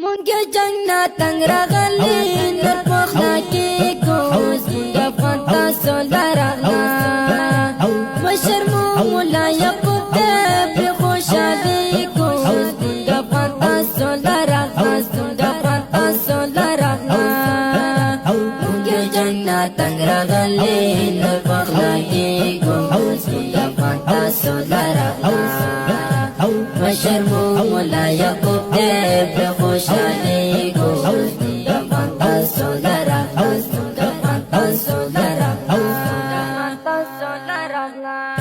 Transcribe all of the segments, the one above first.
مونږه جنت تنگ راغلی نور پخلا کې کوز مونږه فانتا سولارغلا مشر مو مولا یعقوب ته په خوشالي کوز مونږه فانتا سولارغلا مونږه فانتا سولارغلا مونږه جنت تنگ راغلی نور پخلا کې کوز مونږه فانتا سولارغلا مشر مو مولا یعقوب ته په خوشالي کوز مونږه فانتا سولارغلا مونږه فانتا سولارغلا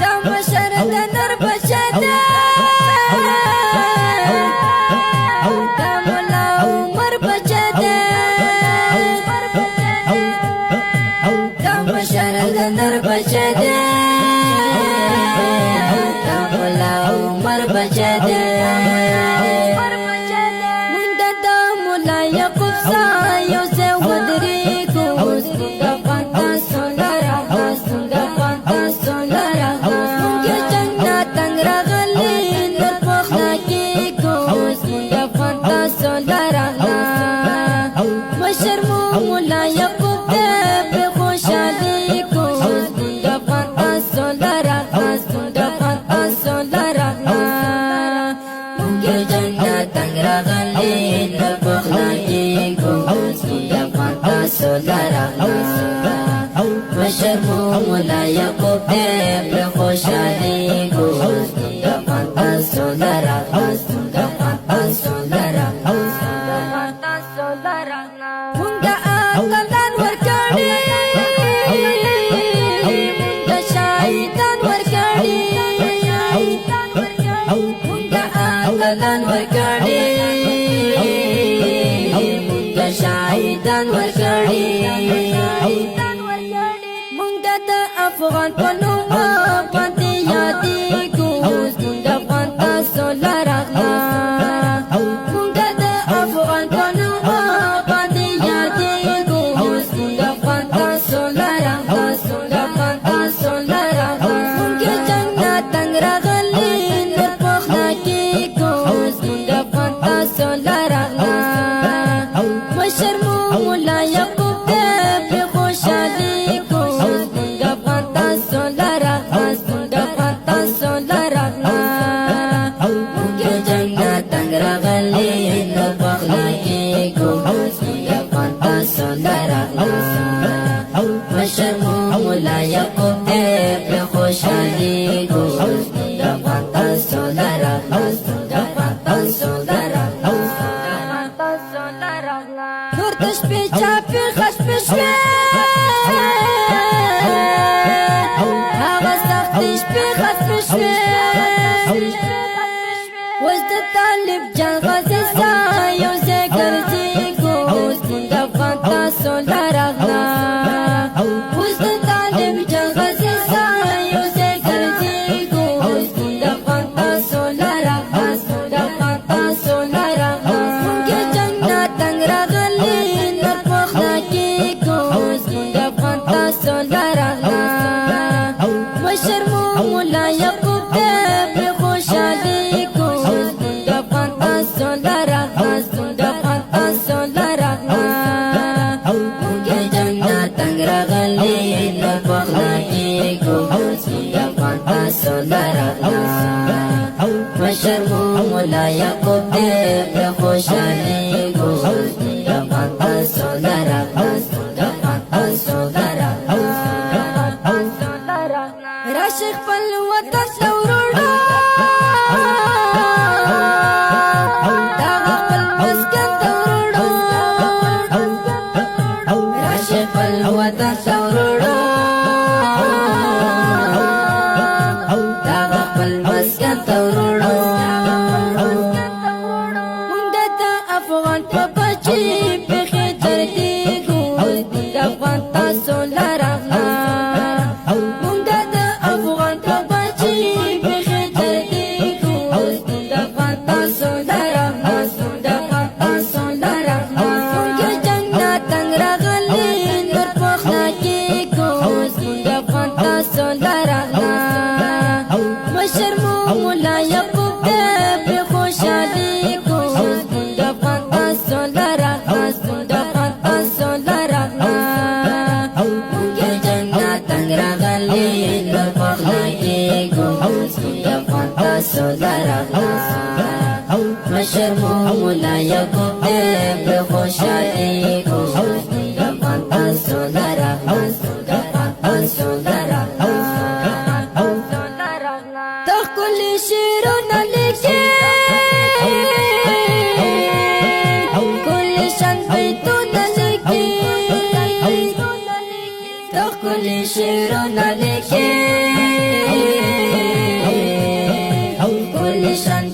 دا مشر د نر بچه ده دا مولا عمر بچه ده دا مشر د نر بچه ده دا مولا عمر بچه ده مونږ د مولا یعقوب سره یو ځای ودرېږو مونږه فانتا سولارغلا مونږه فانتا سولارغلا مونږه جنت تنگ راغلی نور پخلا کې کوز مونږه فانتا سولارغلا مشر مو مولا یعقوب ته په خوشالي کوز مونږه فانتا سولارغلا مونږه فانتا سولارغلا مونږه جنت تنگ راغلی نور پخلا کې کوز مونږه فانتا سولارغلا مشر مو مولا یعقوب ته په خوشالي کوز مونږه فانتا سولارغلا مونږه فانتا سولارغلا مونږه اتلان ورکړي مونږه شهیدان ورکړي مونږه اتلان ورکړي مونږه شهیدان ورکړي مونږه د افغان په نوم باندې یادېږو مونږه فانتا سولارغلا مونږه د افغان په نوم باندې یادېږو مونږه فانتا سولارغلا مونږه فانتا سولارغلا مونږه جنت تنگ راغلی نور پخلا کې کوز مونږه فانتا سولارغلا مشر مو مولا یعقوب ته په خوشالي کوز مونږه فانتا سولارغلا مونږه فانتا سولارغلا مونږه جنت تنگ راغلی نور پخلا کې کوز مونږه فانتا سولارغلا مشر مو مولا یعقوب ته په خوشالي کوز مونږه فانتا سولارغلا مونږه فانتا سولارغلا نور د شپې چاپې خش په شوې هغه سختې شپې خس په شوې اوس د طالب جان غازي ساه یو ځای ګرځېږو مونږه فانتا سولارغلا اوس د طالب جان غازي ساه یو ځای ګرځېږو مونږه فانتا سولارغلا مونږه فانتا سولارغلا مونږه جنت تنگ راغلی نور پخلا کې کوز مونږه فانتا سولارغلا مشر مو مولا یعقوب ته په خوشالي کوز مونږه فانتا سولارغلا مونږه فانتا سولارغلا مونږه جنت تنگ راغلی نور پخلا کې کوز مونږه فانتا سولارغلا مشر مو مولا یعقوب ته په خوشالي کوز مونږه فانتا سولارغلا مونږه فانتا سولارغلا راشي خپل وطن ته وروړو دا خپل مسکن ته وروړو راشي خپل وطن ته وروړو دا خپل مسکن ته وروړو مونږ د افغان په بچي پخې تر دیګو مونږه فانتا سولارغلا مونږ د افغان په بچي پخې تر دیګو مونږه فانتا سولارغلا مونږه فانتا سولارغلا مونږه جنت تنگ راغلی نور پخلا کې کوز مونږه فانتا سولارغلا مشر مو مولا یعقوب ته په خوشالي کوز مونږه فانتا یا فانتا سودارغلا مشر مولا یعقوب دے بے خوشادی کو یا فانتا سودارغلا تخکل شیرون لکے کل شان بیتون لکے تخکل شیرون